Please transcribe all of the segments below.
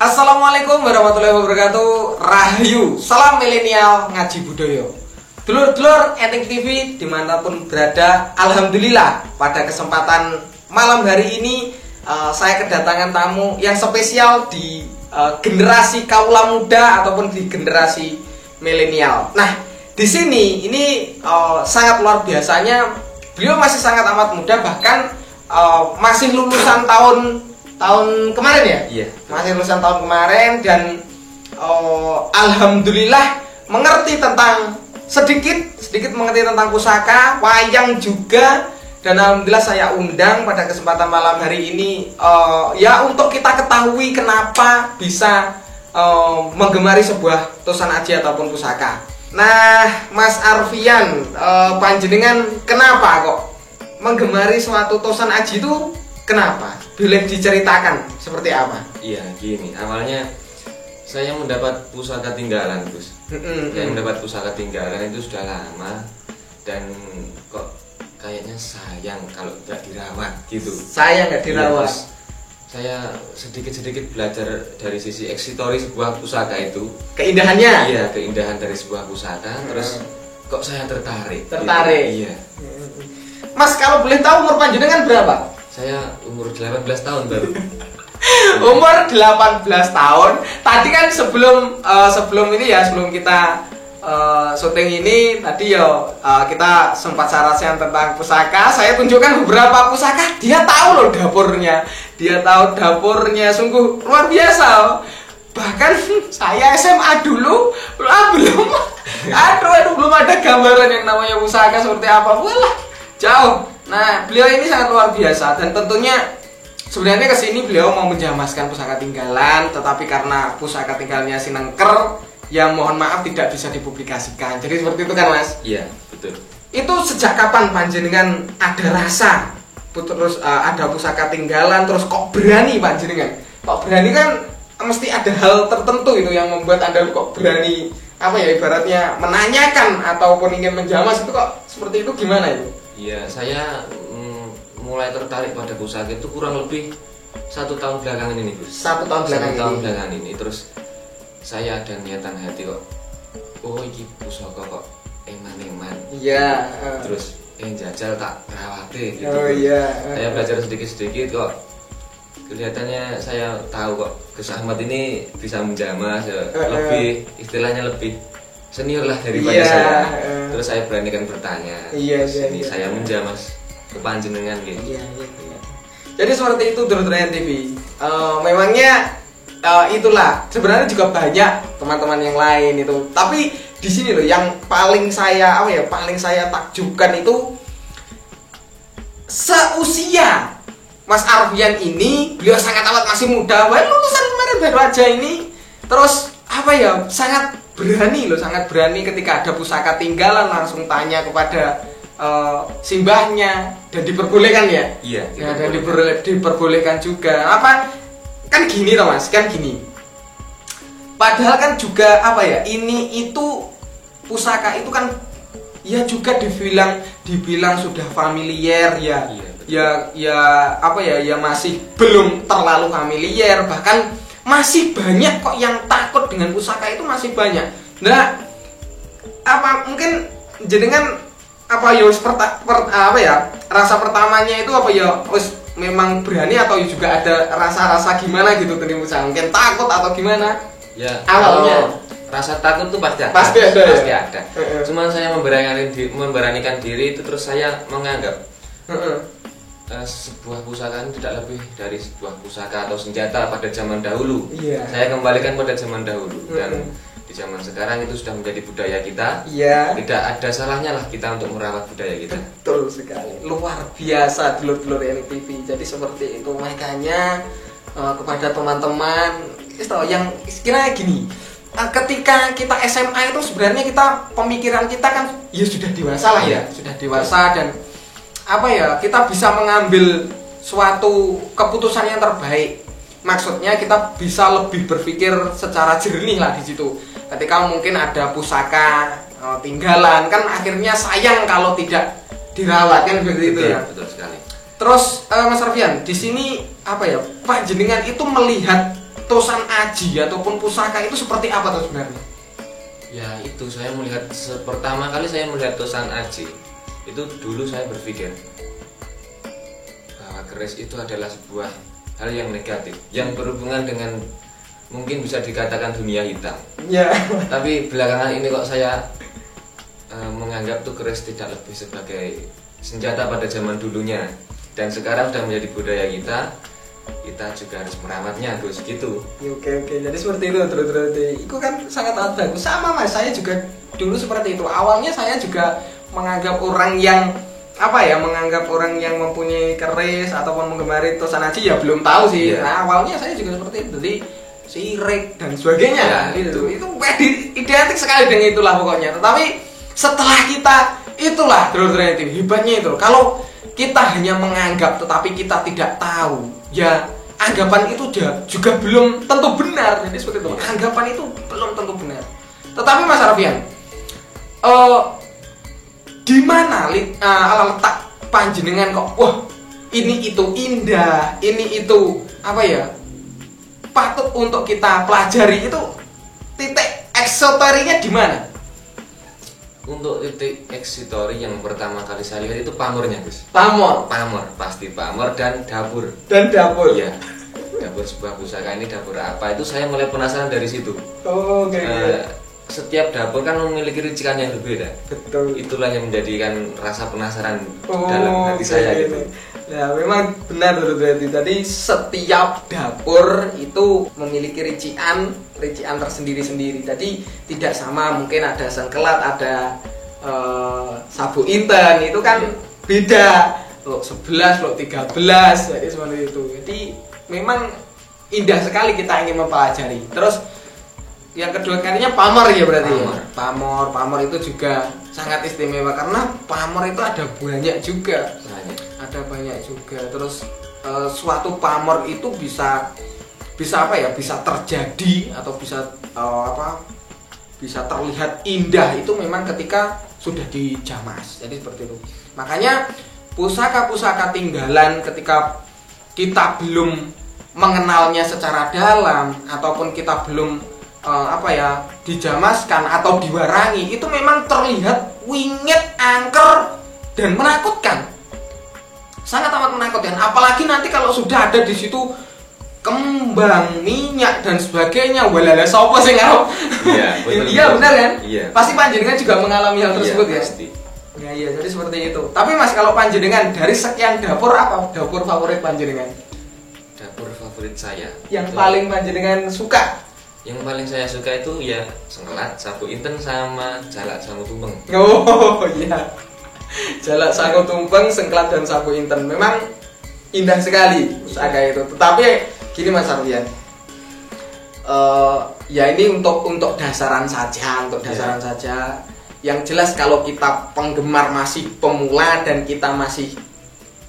Assalamualaikum warahmatullahi wabarakatuh. Rahayu, salam milenial ngaji budaya. Dulur-dulur Etik TV dimanapun berada, alhamdulillah pada kesempatan malam hari ini saya kedatangan tamu yang spesial di generasi kaula muda ataupun di generasi milenial. Nah, di sini ini sangat luar biasanya, beliau masih sangat amat muda, bahkan masih lulusan tahun kemarin ya? Iya. Masih lulusan tahun kemarin dan alhamdulillah mengerti tentang sedikit mengerti tentang pusaka, wayang juga, dan alhamdulillah saya undang pada kesempatan malam hari ini ya untuk kita ketahui kenapa bisa menggemari sebuah tosan aji ataupun pusaka. Nah, Mas Arfian, panjenengan kenapa kok menggemari suatu tosan aji itu? Kenapa? Boleh diceritakan seperti apa? Iya, gini. Awalnya saya mendapat pusaka tinggalan, Gus. Saya mendapat pusaka tinggalan itu sudah lama dan kok kayaknya sayang kalau nggak dirawat gitu. Sayang nggak dirawat. Iya, saya sedikit belajar dari sisi eksitori sebuah pusaka itu. Keindahannya? Iya, keindahan dari sebuah pusaka. Terus kok saya tertarik. Tertarik. Gitu. Iya. Mas, kalau boleh tahu umur panjenengan berapa? Saya umur 18 tahun baru. Umur 18 tahun. Tadi kan sebelum ini ya, sebelum kita syuting ini tadi ya kita sempat sarasian tentang pusaka. Saya tunjukkan beberapa pusaka. Dia tahu loh dapurnya. Dia tahu dapurnya, sungguh luar biasa. Bahkan saya SMA dulu belum belum ada gambaran yang namanya pusaka seperti apa. Walah, jauh. Nah, beliau ini sangat luar biasa dan tentunya sebenarnya kesini beliau mau menjamaskan pusaka tinggalan, tetapi karena pusaka tinggalnya sinengker, yang mohon maaf tidak bisa dipublikasikan. Jadi seperti itu kan, Mas? Iya, betul. Itu sejak kapan panjenengan ada rasa terus ada pusaka tinggalan, terus kok berani panjenengan? Kok berani kan mesti ada hal tertentu itu yang membuat Anda kok berani apa ya ibaratnya menanyakan ataupun ingin menjamas itu kok seperti itu, gimana itu? Iya, saya mulai tertarik pada pusaka itu kurang lebih 1 tahun belakangan ini, Gus. 1 tahun belakangan ini. Terus saya ada niatan hati kok, oh ini pusaka kok eman-eman. Iya. Terus jajal tak rawate gitu. Oh iya. Saya belajar sedikit kok. Kelihatannya saya tahu kok Gus Ahmad ini bisa menjamas ya, lebih istilahnya lebih senior lah daripada saya. Terus saya beranikan bertanya. Iya. Saya menjamas ke panjenengan gitu. Iya. Jadi seperti itu Dulur TV. Memangnya itulah sebenarnya juga banyak teman-teman yang lain itu. Tapi di sini loh yang paling saya takjubkan itu seusia Mas Arfian ini, beliau sangat amat masih muda, lulusan kemarin baru aja ini. Terus sangat berani ketika ada pusaka tinggalan langsung tanya kepada simbahnya dan diperbolehkan ya. Iya. Ya, dan diperbolehkan juga. Kan gini toh Mas, kan gini. Padahal kan juga ini itu pusaka itu kan ya juga dibilang sudah familiar ya. Iya, Ya masih belum terlalu familiar, bahkan masih banyak kok yang takut dengan pusaka itu, masih banyak. Nah, mungkin jenengan rasa pertamanya itu memang berani atau juga ada rasa-rasa gimana gitu tadi pusaka, mungkin takut atau gimana? Ya, awalnya rasa takut tuh pasti ada. Pasti ada. Cuman saya memberanikan diri itu, terus saya menganggap sebuah pusaka itu tidak lebih dari sebuah pusaka atau senjata pada zaman dahulu. Iya. Saya kembalikan pada zaman dahulu dan di zaman sekarang itu sudah menjadi budaya kita. Iya. Tidak ada salahnya lah kita untuk merawat budaya kita. Betul sekali. Luar biasa dulur-dulur Etik TV. Jadi seperti itu, makanya kepada teman-teman yang kiranya gini. Ketika kita SMA itu sebenarnya pemikiran kita kan ya sudah dewasa lah ya, sudah dewasa dan kita bisa mengambil suatu keputusan yang terbaik. Maksudnya kita bisa lebih berpikir secara jernih lah di situ. Ketika mungkin ada pusaka tinggalan kan akhirnya sayang kalau tidak dirawat kan begitu itu ya. Betul sekali. Terus Mas Arfian, di sini Pak jenengan itu melihat Tosan Aji ataupun pusaka itu seperti apa tuh sebenarnya? Ya itu saya melihat pertama kali saya melihat Tosan Aji itu dulu saya berpikir bahwa keris itu adalah sebuah hal yang negatif yang berhubungan dengan mungkin bisa dikatakan dunia hitam. Ya. Tapi belakangan ini kok saya menganggap tuh keris tidak lebih sebagai senjata pada zaman dulunya dan sekarang sudah menjadi budaya kita juga harus merawatnya Gus gitu. Oke, jadi seperti itu terus itu kan sangat bagus. Sama Mas, saya juga dulu seperti itu. Awalnya saya juga menganggap orang yang menganggap orang yang mempunyai keris ataupun menggemari Tosan Aji ya belum tahu sih. Yeah. Nah, awalnya saya juga seperti itu. Jadi sirik dan sebagainya itu identik sekali dengan itulah pokoknya. Tetapi setelah kita itulah terus itu hebatnya itu. Kalau kita hanya menganggap tetapi kita tidak tahu, ya anggapan itu juga belum tentu benar. Jadi seperti itu. Anggapan itu belum tentu benar. Tetapi Mas Arfian, di mana letak panjenengan kok wah ini itu indah, ini itu patut untuk kita pelajari, itu titik eksoterinya di mana? Untuk titik eksitori yang pertama kali saya lihat itu pamornya Gus. Pamor Pasti pamor dan dapur. Ya. Dapur sebuah pusaka ini dapur apa itu saya mulai penasaran dari situ. Oke. Setiap dapur kan memiliki ricikan yang berbeda. Betul. Itulah yang menjadikan rasa penasaran dalam hati saya gitu. Nah, memang benar berarti. Tadi setiap dapur itu memiliki ricikan tersendiri-sendiri. Tadi tidak sama, mungkin ada sengkelat, ada sabu inten, itu kan beda. Lo 11, lo 13, jadi seperti itu. Jadi memang indah sekali kita ingin mempelajari. Terus yang kedua kalinya pamor ya berarti. Pamor itu juga sangat istimewa karena pamor itu ada banyak juga. Ada banyak juga. Terus suatu pamor itu bisa terjadi atau bisa terlihat indah itu memang ketika sudah dijamas. Jadi seperti itu. Makanya pusaka-pusaka tinggalan ketika kita belum mengenalnya secara dalam ataupun kita belum dijamaskan atau diwarangi, itu memang terlihat wingit, angker dan menakutkan. Sangat amat menakutkan. Apalagi nanti kalau sudah ada di situ kembang, minyak dan sebagainya, walala sapa sing ngarep. Iya, benar kan? Iya. Pasti panjenengan juga mengalami hal tersebut ya. Pasti. Iya, jadi seperti itu. Tapi Mas, kalau panjenengan dari sekian dapur apa dapur favorit panjenengan? Dapur favorit saya. Yang paling panjenengan suka? Yang paling saya suka itu ya sengkelat, sabu inten sama jalak sabu tumpeng. Oh iya, jalak sabu tumpeng, sengkelat dan sabu inten memang indah sekali pusaka itu. Tetapi gini Mas Arfian, ya ini untuk dasaran saja, saja. Yang jelas kalau kita penggemar masih pemula dan kita masih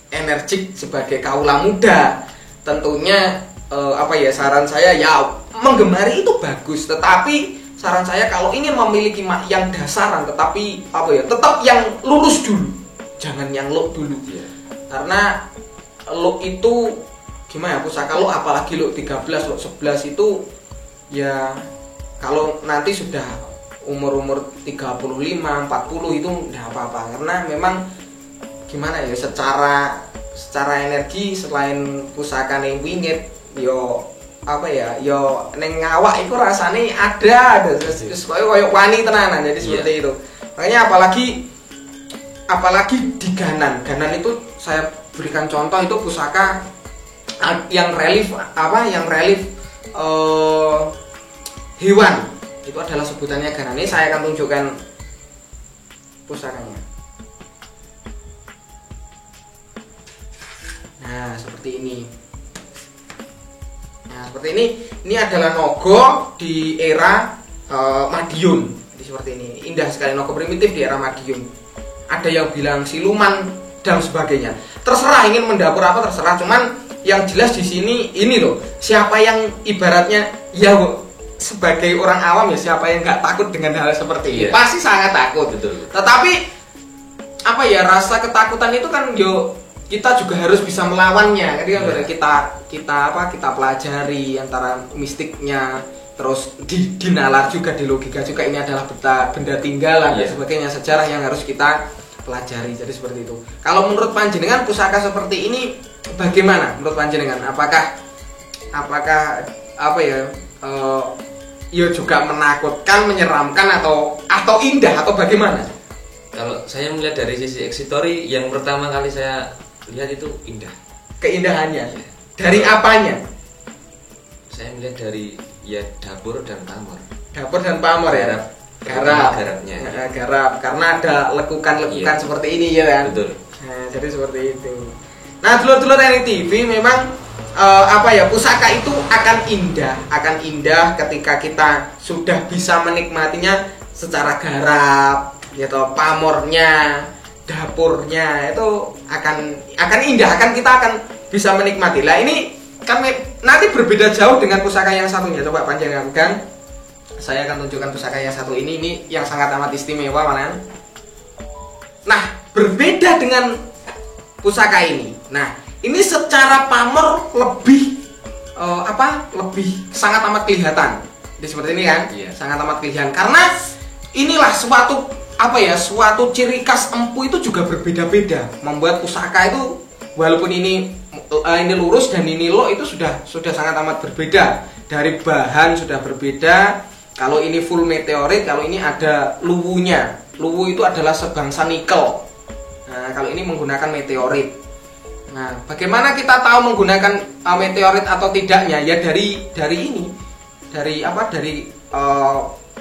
energik sebagai kaula muda, tentunya saran saya ya menggemari itu bagus, tetapi saran saya kalau ingin memiliki yang dasaran tetapi tetap yang lurus dulu, jangan yang low dulu ya. Karena low itu gimana pusaka low, apalagi low 13, low 11 itu ya kalau nanti sudah umur 35, 40 itu enggak apa-apa, karena memang gimana ya, secara energi selain pusaka ning wingit yo neng ngawak itu rasanya ada terus koyo wani tenanan, jadi seperti itu. Makanya apalagi di ganan itu saya berikan contoh, itu pusaka yang relief hewan, itu adalah sebutannya ganan. Ini saya akan tunjukkan pusakanya. Nah, seperti ini. Ini adalah nogo di era Madiun. Jadi seperti ini. Indah sekali nogo primitif di era Madiun. Ada yang bilang siluman dan sebagainya. Terserah ingin mendapur apa terserah, cuman yang jelas di sini ini loh. Siapa yang ibaratnya ya sebagai orang awam ya, siapa yang nggak takut dengan hal seperti ini? Pasti sangat takut. Betul. Tetapi rasa ketakutan itu kan kita juga harus bisa melawannya. Jadi kan kita pelajari antara mistiknya, terus dinalar juga, di logika juga ini adalah benda tinggalan dan sebagainya, sejarah yang harus kita pelajari. Jadi seperti itu. Kalau menurut panjenengan pusaka seperti ini bagaimana? Menurut panjenengan apakah apa ya? Ya juga menakutkan, menyeramkan atau indah atau bagaimana? Kalau saya melihat dari sisi eksitori, yang pertama kali saya lihat itu indah. Keindahannya? Ya. Dari apanya? Saya melihat dari dapur dan pamor. Dapur dan pamor ya? Garapnya. Garap, karena ada lekukan-lekukan seperti ini ya kan? Betul. Nah, jadi seperti itu. Nah, dulur-dulur Eni TV memang pusaka itu akan indah ketika kita sudah bisa menikmatinya secara garap, gitu, pamornya, dapurnya itu akan indah, kita akan bisa menikmati. Lah ini kan nanti berbeda jauh dengan pusaka yang satunya. Coba panjenengan pegang. Saya akan tunjukkan pusaka yang satu ini yang sangat amat istimewa, manan. Nah, berbeda dengan pusaka ini. Nah, ini secara pamor lebih lebih sangat amat kelihatan. Jadi seperti ini kan? Iya. Sangat amat kelihatan karena inilah suatu ciri khas empu itu juga berbeda-beda. Membuat pusaka itu walaupun ini lurus dan ini lo itu sudah sangat amat berbeda. Dari bahan sudah berbeda. Kalau ini full meteorit, kalau ini ada luwunya. Luwu itu adalah sebangsa nikel. Nah, kalau ini menggunakan meteorit. Nah, bagaimana kita tahu menggunakan meteorit atau tidaknya? Ya dari ini,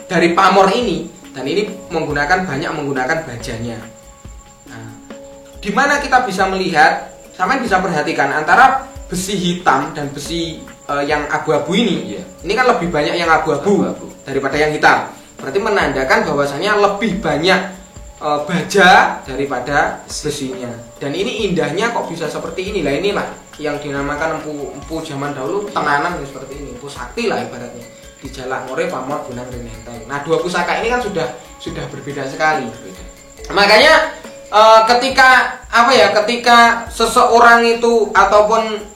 dari pamor ini, dan ini banyak menggunakan bajanya. Nah, di mana kita bisa melihat, sampean bisa perhatikan antara besi hitam dan besi yang abu-abu ini. Yeah. Ini kan lebih banyak yang abu-abu daripada yang hitam. Berarti menandakan bahwasanya lebih banyak baja daripada besinya. Dan ini indahnya kok bisa seperti ini. Lah inilah yang dinamakan empu zaman dahulu, tenanan seperti ini, empu sakti lah ibaratnya. Di Jalak Ngore, Pamor, Bonang, Rinenteng. Nah, dua pusaka ini kan sudah berbeda sekali. Makanya ketika seseorang itu ataupun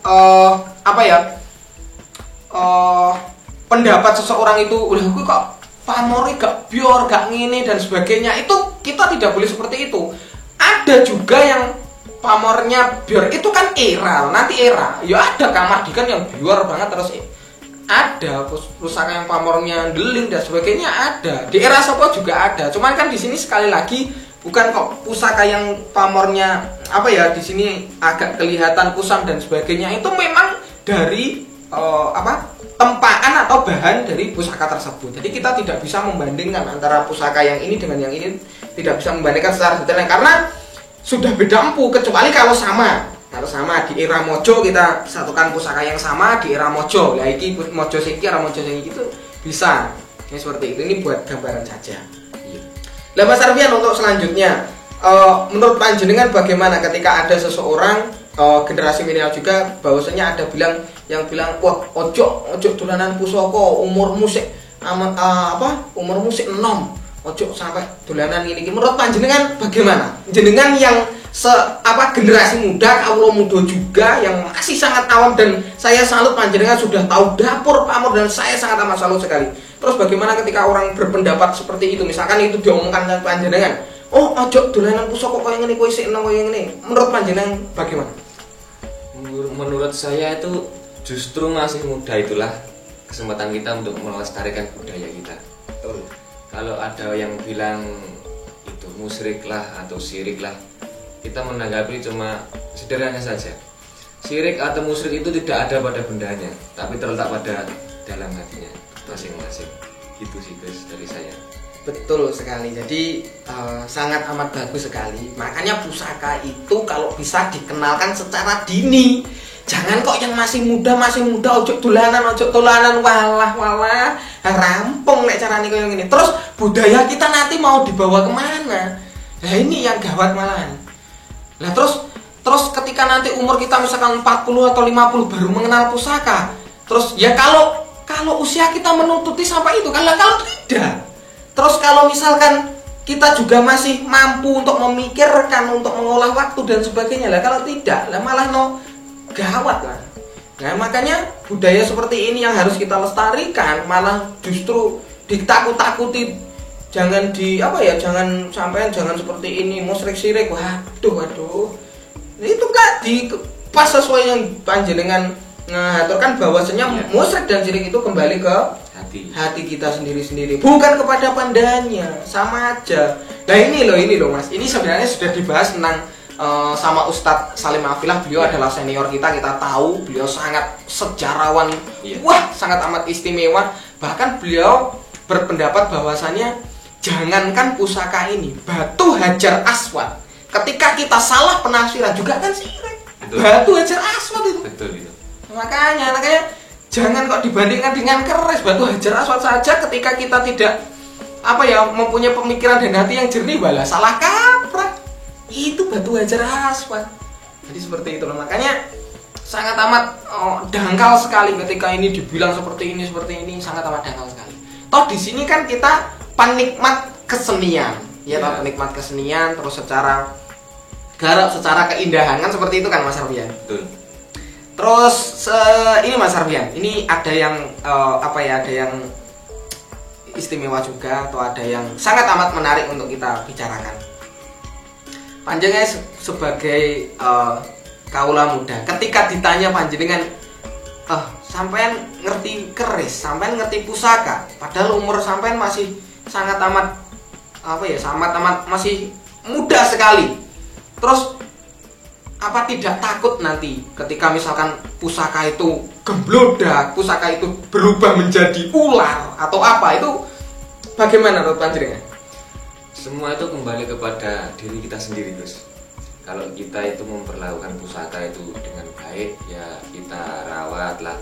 pendapat seseorang itu kok pamornya gak bior, gak ngene dan sebagainya, itu kita tidak boleh seperti itu. Ada juga yang pamornya bior, itu kan era, nanti era. Ya ada Kamardikan yang bior banget, terus ada pusaka yang pamornya deling dan sebagainya ada. Di era Sopo juga ada. Cuman kan di sini sekali lagi bukan kok pusaka yang pamornya di sini agak kelihatan kusam dan sebagainya, itu memang dari tempaan atau bahan dari pusaka tersebut. Jadi kita tidak bisa membandingkan antara pusaka yang ini dengan yang ini, tidak bisa membandingkan secara detail karena sudah beda empu, kecuali kalau sama di era Mojo kita satukan pusaka yang sama di era Mojo. Lah iki Mojo siki era Mojo siki itu bisa. Ini seperti itu. Ini buat gambaran saja. Lah Mas Arfian, untuk selanjutnya menurut panjenengan bagaimana ketika ada seseorang generasi milenial juga bahwasanya ada yang bilang wah ojo dolanan pusaka umur musik umur musik enom, ojo sampai dolanan ini. Menurut panjenengan bagaimana? Jenengan yang generasi muda, kawula muda juga yang masih sangat awam, dan saya salut panjenengan sudah tahu dapur pamor dan saya sangat amat salut sekali. Terus bagaimana ketika orang berpendapat seperti itu, misalkan itu diomongkan dengan panjenengan, oh ojo dolanan pusaka koyo ngene, kowe sik enom koyo ngene. Menurut panjenengan bagaimana? Menurut saya itu justru masih muda itulah kesempatan kita untuk melestarikan budaya kita. Betul. Kalau ada yang bilang itu musyrik lah atau syirik lah, kita menanggapi cuma sederhana saja. Syirik atau musyrik itu tidak ada pada bendanya, tapi terletak pada dalam hatinya masing-masing. Gitu sih guys dari saya. Betul sekali. Jadi sangat amat bagus sekali. Makanya pusaka itu kalau bisa dikenalkan secara dini. Jangan kok yang masih muda ojo tolanan walah rampung nek carane koyo ngene. Terus budaya kita nanti mau dibawa kemana? Nah ini yang gawat malahan. Lah terus ketika nanti umur kita misalkan 40 atau 50 baru mengenal pusaka. Terus ya kalau usia kita menuntuti sampai itu kan, kalau tidak. Terus kalau misalkan kita juga masih mampu untuk memikirkan, untuk mengolah waktu dan sebagainya lah. Kalau tidak, lah malah gawat lah. Nah makanya budaya seperti ini yang harus kita lestarikan, malah justru ditakut-takuti. Jangan jangan seperti ini, musyrik sirik. Waduh. Itu tadi pas sesuai yang panjenengan ngaturkan bahwasanya musyrik dan sirik itu kembali ke hati kita sendiri-sendiri, bukan kepada pandannya, sama aja. Nah ini loh Mas, ini sebenarnya sudah dibahas tentang sama Ustadz Salim Afilah. Beliau adalah senior kita tahu beliau sangat sejarawan, sangat amat istimewa. Bahkan beliau berpendapat bahwasannya jangankan pusaka ini, batu hajar aswad, ketika kita salah penafsiran juga kan sirik. Batu hajar aswad itu. Betul. Makanya jangan kok dibandingkan dengan keris. Batu hajar aswad saja ketika kita tidak mempunyai pemikiran dan hati yang jernih, malah salah kaprah. Itu batu hajar aswad. Jadi seperti itu. Makanya sangat amat dangkal sekali ketika ini dibilang seperti ini, sangat amat dangkal sekali. Toh di sini kan kita penikmat kesenian, penikmat kesenian, terus secara keindahan kan seperti itu kan Mas Arfian. Betul. Terus ini Mas Arfian, ini ada yang ada yang istimewa juga, atau ada yang sangat amat menarik untuk kita bicarakan. Panjenengan sebagai kaula muda, ketika ditanya panjenengan, sampean ngerti keris, sampean ngerti pusaka, padahal umur sampean masih sangat amat masih muda sekali. Terus apa tidak takut nanti ketika misalkan pusaka itu gemblodak, pusaka itu berubah menjadi ular atau apa, itu bagaimana menurut panjenengan? Semua itu kembali kepada diri kita sendiri, Gus. Kalau kita itu memperlakukan pusaka itu dengan baik, ya kita rawatlah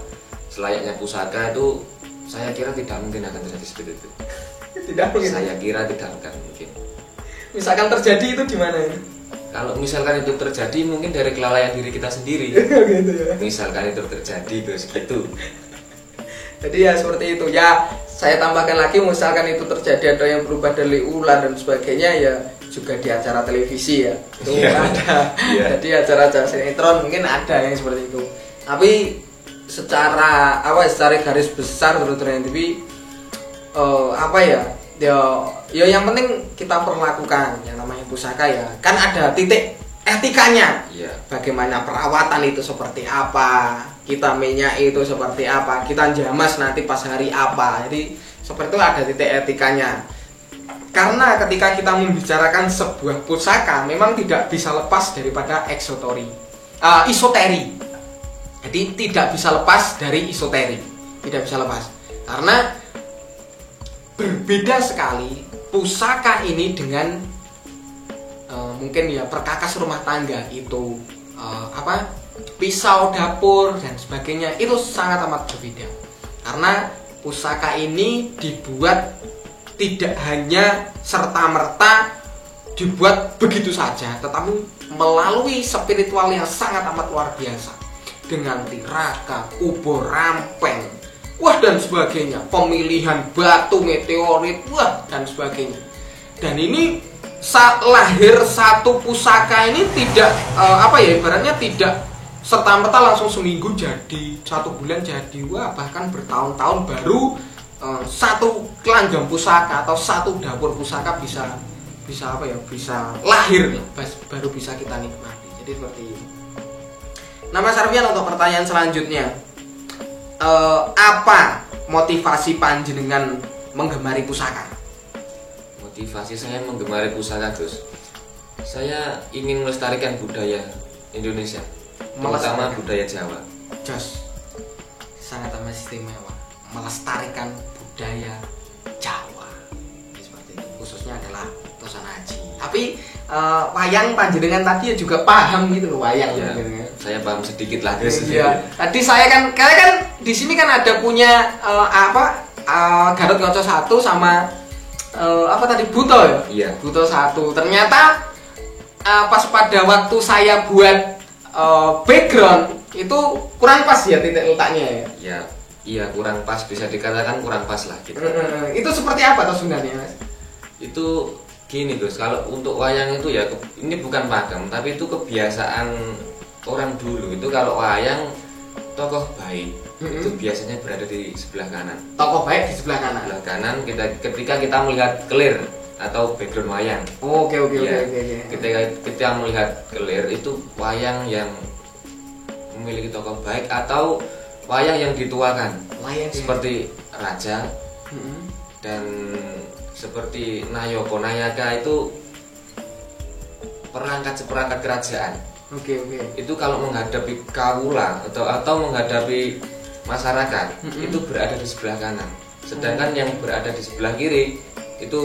selayaknya pusaka itu. Saya kira tidak mungkin akan terjadi seperti itu. Tidak mungkin. Saya kira tidak akan mungkin. Misalkan terjadi itu di mana ini? Kalau misalkan itu terjadi, mungkin dari kelalaian diri kita sendiri. Gitu ya. Misalkan itu terjadi, Gus, gitu. Jadi ya seperti itu. Ya, saya tambahkan lagi, misalkan itu terjadi ada yang berubah dari ular dan sebagainya, ya juga di acara televisi ya. Itu ada. Jadi acara-acara sinetron mungkin ada yang seperti itu. Tapi secara garis besar terutama TV ya yang penting kita perlakukan yang namanya pusaka, ya kan ada titik etikanya. Bagaimana perawatan itu seperti apa, kita minyak itu seperti apa, kita jamas nanti pas hari apa. Jadi seperti itu ada titik etikanya. Karena ketika kita membicarakan sebuah pusaka, memang tidak bisa lepas daripada isoteri. Jadi tidak bisa lepas dari isoteri, tidak bisa lepas. Karena berbeda sekali pusaka ini dengan mungkin ya perkakas rumah tangga itu, pisau dapur dan sebagainya, itu sangat amat berbeda. Karena pusaka ini dibuat tidak hanya serta-merta dibuat begitu saja, tetapi melalui spiritual yang sangat amat luar biasa, dengan tiraka, kubur rampeng, dan sebagainya, pemilihan batu meteorit, dan sebagainya. Dan ini saat lahir satu pusaka ini tidak ibaratnya tidak serta-merta langsung seminggu jadi, 1 bulan jadi, bahkan bertahun-tahun baru satu kelanjang pusaka atau satu dapur pusaka bisa lahir, baru bisa kita nikmati. Jadi seperti itu. Nah Mas Arfian, untuk pertanyaan selanjutnya, apa motivasi panjenengan menggemari pusaka? Motivasi saya menggemari pusaka, Gus, saya ingin melestarikan budaya Indonesia, terutama budaya Jawa. Jos, sangat amat istimewa, melestarikan budaya Jawa. Seperti itu. Khususnya adalah Tosan Haji. Tapi wayang panjenengan tadi ya juga paham gitu loh, wayang. Ya, saya paham sedikit lah, Gus. Iya. Tadi saya kan di sini kan ada punya Garut Ngoco 1 sama Buto ya? Iya. Buto 1. Ternyata pas pada waktu saya buat background itu kurang pas ya titik letaknya ya. Iya, kurang pas, bisa dikatakan kurang pas lah gitu. Itu seperti apa toh sebenarnya, Mas? Itu gini Gus, kalau untuk wayang itu ya ini bukan pakem, tapi itu kebiasaan orang dulu. Itu kalau wayang tokoh baik itu biasanya berada di sebelah kanan. Tokoh baik di sebelah kanan. Sebelah kanan ketika kita melihat kelir atau background wayang. Oke. Ketika kita melihat kelir itu wayang yang memiliki tokoh baik atau wayang yang dituakan. Seperti raja dan seperti Nayaka. Nayaka itu seperangkat kerajaan. Oke. Itu kalau menghadapi kawula atau menghadapi masyarakat itu berada di sebelah kanan. Sedangkan yang berada di sebelah kiri itu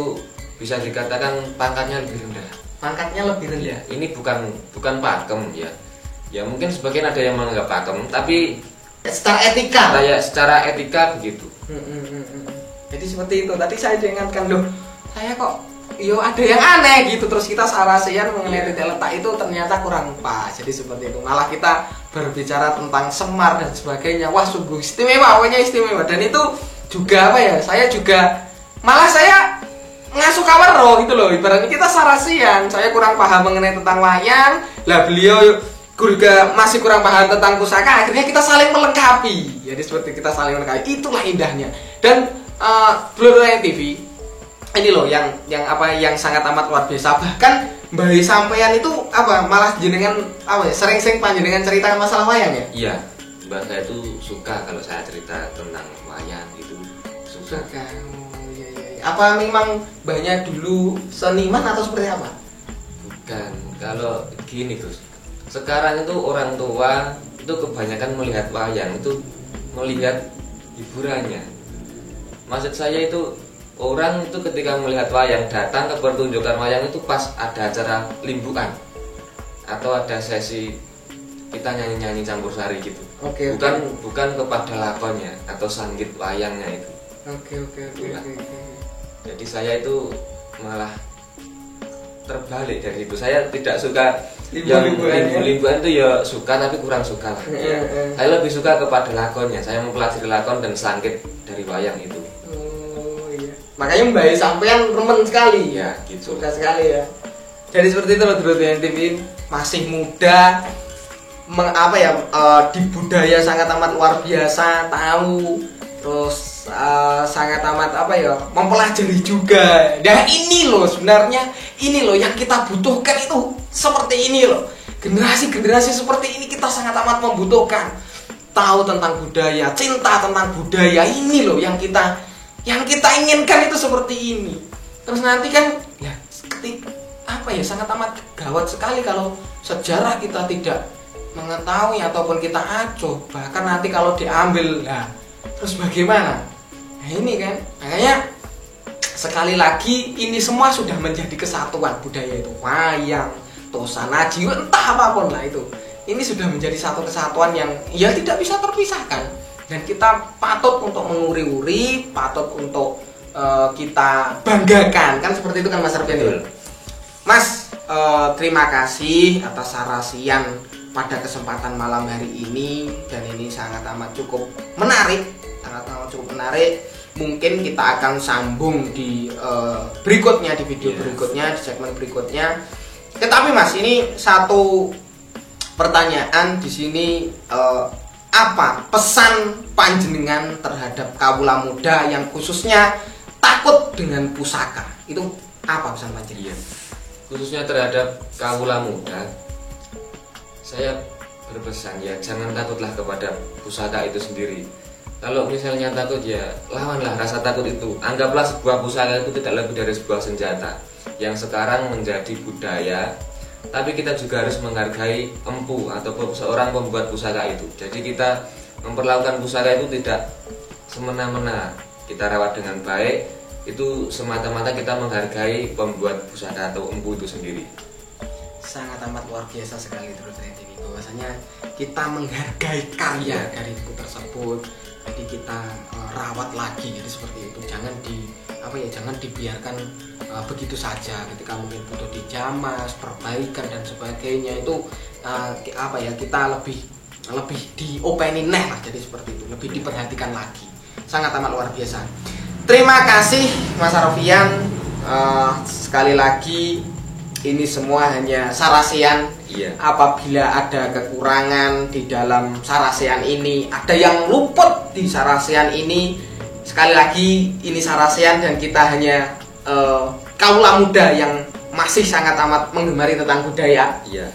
bisa dikatakan pangkatnya lebih rendah. Pangkatnya lebih rendah. Ya, ini bukan pakem ya. Ya mungkin sebagian ada yang menganggap pakem, tapi secara etika begitu. Jadi seperti itu. Tadi saya ingatkan loh, saya kok ada yang aneh gitu. Terus kita sarasian mengenai titik letak itu ternyata kurang pas. Jadi seperti itu. Malah kita berbicara tentang Semar dan sebagainya. Wah sungguh istimewa, pokoknya istimewa. Dan itu juga saya juga ngasuh kamero gitu loh. Ibaratnya kita sarasian. Saya kurang paham mengenai tentang wayang. Lah beliau juga masih kurang paham tentang pusaka. Akhirnya kita saling melengkapi. Jadi seperti kita saling melengkapi. Itulah indahnya. Dan Blur TV ini loh yang sangat amat luar biasa. Bahkan Mbak sampean itu malah jenengan sering-sering panjenengan cerita masalah wayang ya? Iya, Mbak saya itu suka kalau saya cerita tentang wayang itu suka. Iya. Apa memang Mbaknya dulu seniman atau seperti apa? Bukan, kalau gini Gus. Sekarang itu orang tua itu kebanyakan melihat wayang itu melihat hiburannya. Maksud saya itu orang itu ketika melihat wayang datang ke pertunjukan wayang itu pas ada acara limbukan atau ada sesi kita nyanyi-nyanyi campur sari gitu. Bukan kepada lakonnya atau sanggit wayangnya itu. Oke. Jadi saya itu malah terbalik dari itu. Saya tidak suka limbu-limbuan itu ya suka tapi kurang suka lah. Saya lebih suka kepada lakonnya. Saya mempelajari lakon dan sanggit dari wayang itu. Makanya Mbak sampean remen sekali. Ya, gitu. Suka sekali ya. Jadi seperti itu loh Dulu TV masih muda, di budaya sangat amat luar biasa, tahu, terus sangat amat mempelajari juga. Nah ini loh sebenarnya yang kita butuhkan itu seperti ini loh. Generasi seperti ini kita sangat amat membutuhkan. Tahu tentang budaya, cinta tentang budaya, ini loh yang kita inginkan itu seperti ini. Terus nanti kan sangat amat gawat sekali kalau sejarah kita tidak mengetahui ataupun kita acuh. Bahkan nanti kalau diambil, terus bagaimana? Nah ini kan, makanya sekali lagi ini semua sudah menjadi kesatuan budaya itu. Wayang, tosanaji, entah apapun lah itu. Ini sudah menjadi satu kesatuan yang tidak bisa terpisahkan. Dan kita patut untuk menguri-uri, patut untuk kita banggakan, kan seperti itu kan Mas Arvian. Mas, terima kasih atas sarasian pada kesempatan malam hari ini. Dan ini sangat amat cukup menarik. Mungkin kita akan sambung di berikutnya, di video berikutnya, di segmen berikutnya. Tetapi Mas, ini satu pertanyaan di sini. Apa pesan panjenengan terhadap kawula muda yang khususnya takut dengan pusaka? Itu apa pesan panjenengan? Khususnya terhadap kawula muda, saya berpesan jangan takutlah kepada pusaka itu sendiri. Kalau misalnya takut lawanlah rasa takut itu. Anggaplah sebuah pusaka itu tidak lebih dari sebuah senjata yang sekarang menjadi budaya. Tapi kita juga harus menghargai empu atau seorang pembuat pusaka itu. Jadi kita memperlakukan pusaka itu tidak semena-mena. Kita rawat dengan baik. Itu semata-mata kita menghargai pembuat pusaka atau empu itu sendiri. Sangat amat luar biasa sekali terus ini. Bahwasanya kita menghargai karya dari buku tersebut. Jadi kita rawat lagi. Jadi seperti itu. Jangan dibiarkan begitu saja. Ketika mungkin butuh dijamas, perbaikan dan sebagainya itu kita lebih diopenin lah. Jadi seperti itu, lebih diperhatikan lagi. Sangat amat luar biasa. Terima kasih Mas Arvian sekali lagi ini semua hanya sarasean. Iya. Apabila ada kekurangan di dalam sarasean ini, ada yang luput di sarasean ini, sekali lagi ini sarasean dan kita hanya kaula muda yang masih sangat amat menggemari tentang budaya. Iya.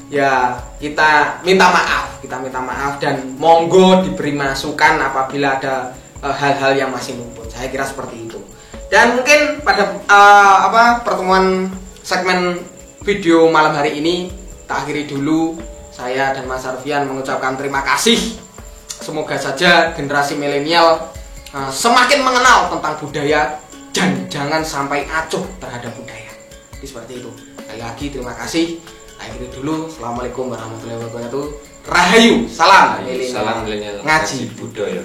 Ya, kita minta maaf dan monggo diberi masukan apabila ada hal-hal yang masih luput. Saya kira seperti itu. Dan mungkin pada pertemuan segmen video malam hari ini tak akhiri dulu. Saya dan Mas Arfian mengucapkan terima kasih. Semoga saja generasi milenial semakin mengenal tentang budaya dan jangan sampai acuh terhadap budaya. Jadi seperti itu. Sekali lagi terima kasih. Akhiri dulu. Assalamualaikum warahmatullahi wabarakatuh. Rahayu. Salam milenial. Salam milenial. Ngaji budaya.